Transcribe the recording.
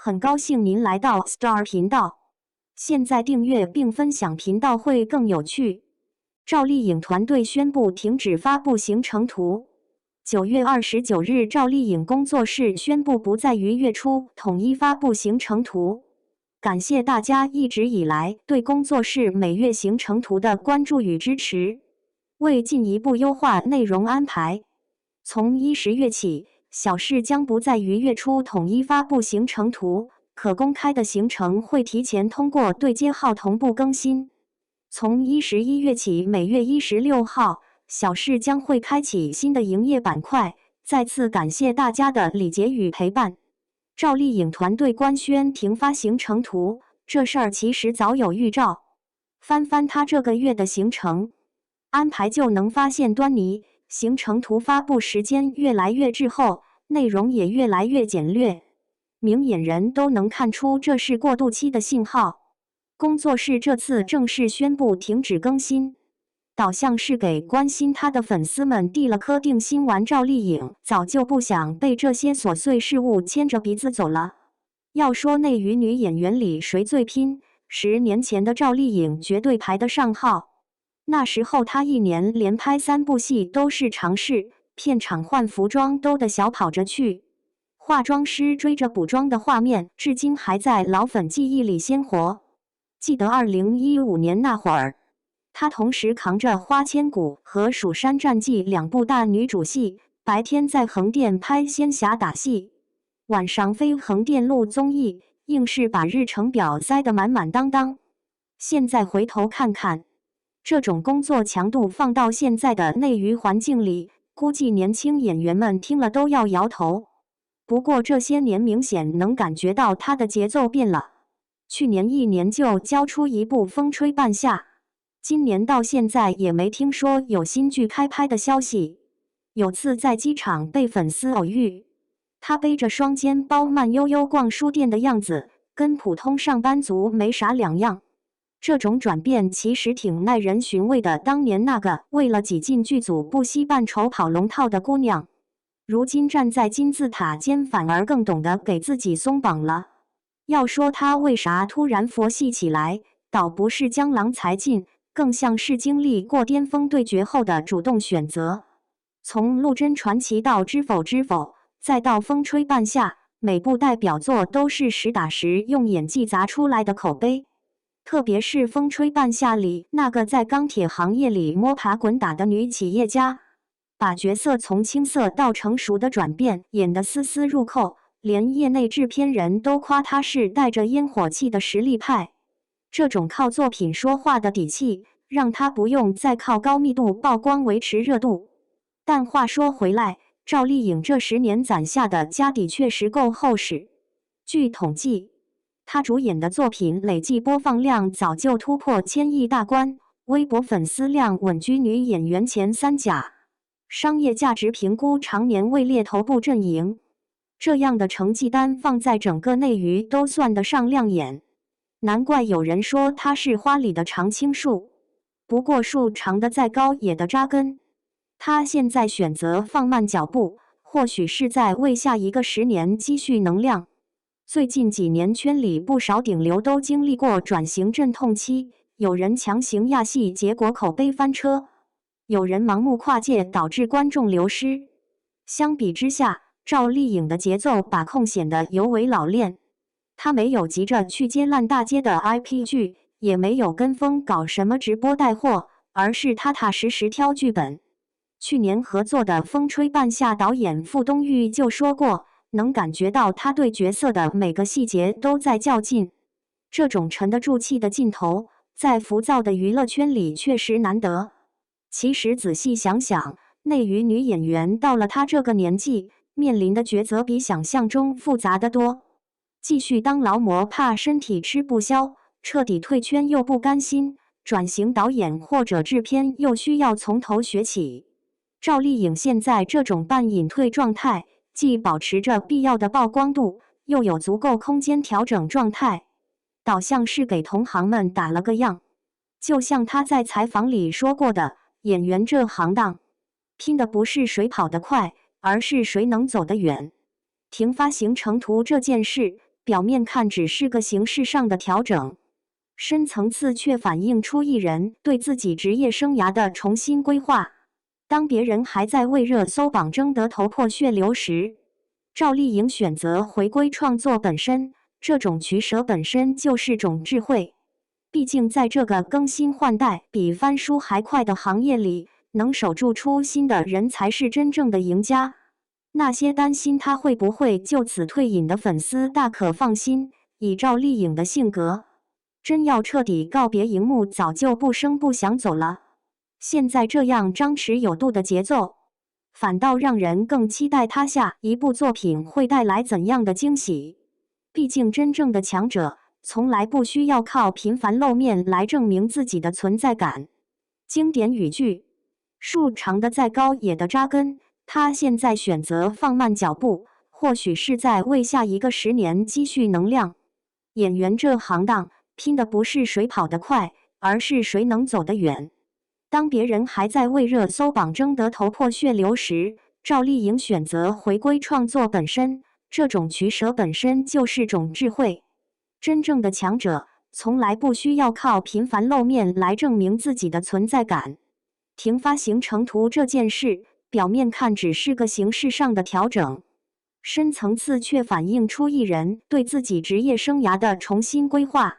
很高兴您来到 Star 频道。现在订阅并分享频道会更有趣。赵丽颖团队宣布停止发布行程图。9月29日，赵丽颖工作室宣布不再于月初统一发布行程图。感谢大家一直以来对工作室每月行程图的关注与支持。为进一步优化内容安排，从10月起，小事将不再于月初统一发布行程图，可公开的行程会提前通过对接号同步更新。从11月起，每月16号，小事将会开启新的营业板块。再次感谢大家的理解与陪伴。赵丽颖团队官宣停发行程图，这事儿其实早有预兆。翻翻他这个月的行程安排就能发现端倪，行程图发布时间越来越滞后，内容也越来越简略，明眼人都能看出这是过渡期的信号。工作室这次正式宣布停止更新，导向是给关心他的粉丝们递了颗定心丸。赵丽颖早就不想被这些琐碎事物牵着鼻子走了。要说内娱女演员里谁最拼，10年前的赵丽颖绝对排得上号。那时候她一年连拍3部戏都是常事，片场换服装都得小跑着去，化妆师追着补妆的画面至今还在老粉记忆里鲜活。记得2015年那会儿，她同时扛着《花千骨》和《蜀山战记》2部大女主戏，白天在横店拍仙侠打戏，晚上飞横店录综艺，硬是把日程表塞得满满当当。现在回头看看，这种工作强度放到现在的内娱环境里，估计年轻演员们听了都要摇头。不过这些年明显能感觉到他的节奏变了。去年1年就交出1部《风吹半夏》，今年到现在也没听说有新剧开拍的消息。有次在机场被粉丝偶遇，他背着双肩包慢悠悠逛书店的样子，跟普通上班族没啥两样。这种转变其实挺耐人寻味的。当年那个为了挤进剧组不惜扮丑跑龙套的姑娘，如今站在金字塔尖，反而更懂得给自己松绑了。要说她为啥突然佛系起来，倒不是江郎才尽，更像是经历过巅峰对决后的主动选择。从《陆贞传奇》到《知否知否》，再到《风吹半夏》，每部代表作都是实打实用演技砸出来的口碑。特别是《风吹半夏》里那个在钢铁行业里摸爬滚打的女企业家，把角色从青涩到成熟的转变演得丝丝入扣，连业内制片人都夸她是带着烟火气的实力派。这种靠作品说话的底气，让她不用再靠高密度曝光维持热度。但话说回来，赵丽颖这10年攒下的家底确实够厚实。据统计，她主演的作品累计播放量早就突破1000亿大关，微博粉丝量稳居女演员前3甲，商业价值评估常年位列头部阵营。这样的成绩单放在整个内娱都算得上亮眼，难怪有人说她是花里的常青树。不过树长得再高也得扎根，她现在选择放慢脚步，或许是在为下一个10年积蓄能量。最近几年圈里不少顶流都经历过转型阵痛期，有人强行压戏，结果口碑翻车；有人盲目跨界，导致观众流失。相比之下，赵丽颖的节奏把控显得尤为老练。她没有急着去接烂大街的 IP 剧，也没有跟风搞什么直播带货，而是踏踏实实挑剧本。去年合作的《风吹半夏》导演傅东育就说过，能感觉到他对角色的每个细节都在较劲。这种沉得住气的劲头，在浮躁的娱乐圈里确实难得。其实仔细想想，内娱女演员到了她这个年纪，面临的抉择比想象中复杂得多。继续当劳模怕身体吃不消，彻底退圈又不甘心，转型导演或者制片又需要从头学起。赵丽颖现在这种半隐退状态，既保持着必要的曝光度，又有足够空间调整状态，倒像是给同行们打了个样。就像她在采访里说过的，演员这行当，拼的不是谁跑得快，而是谁能走得远。停发行程图这件事，表面看只是个形式上的调整，深层次却反映出艺人对自己职业生涯的重新规划。当别人还在为热搜榜争得头破血流时，赵丽颖选择回归创作本身，这种取舍本身就是种智慧。毕竟在这个更新换代比翻书还快的行业里，能守住初心的人才是真正的赢家。那些担心他会不会就此退隐的粉丝大可放心，以赵丽颖的性格，真要彻底告别荧幕，早就不声不响走了。现在这样张弛有度的节奏，反倒让人更期待他下一部作品会带来怎样的惊喜。毕竟真正的强者从来不需要靠频繁露面来证明自己的存在感。经典语句：树长得再高也得扎根。他现在选择放慢脚步，或许是在为下一个10年积蓄能量。演员这行当拼的不是谁跑得快，而是谁能走得远。当别人还在为热搜榜争得头破血流时，赵丽颖选择回归创作本身，这种取舍本身就是种智慧。真正的强者从来不需要靠频繁露面来证明自己的存在感。停发行成图这件事，表面看只是个形式上的调整，深层次却反映出艺人对自己职业生涯的重新规划。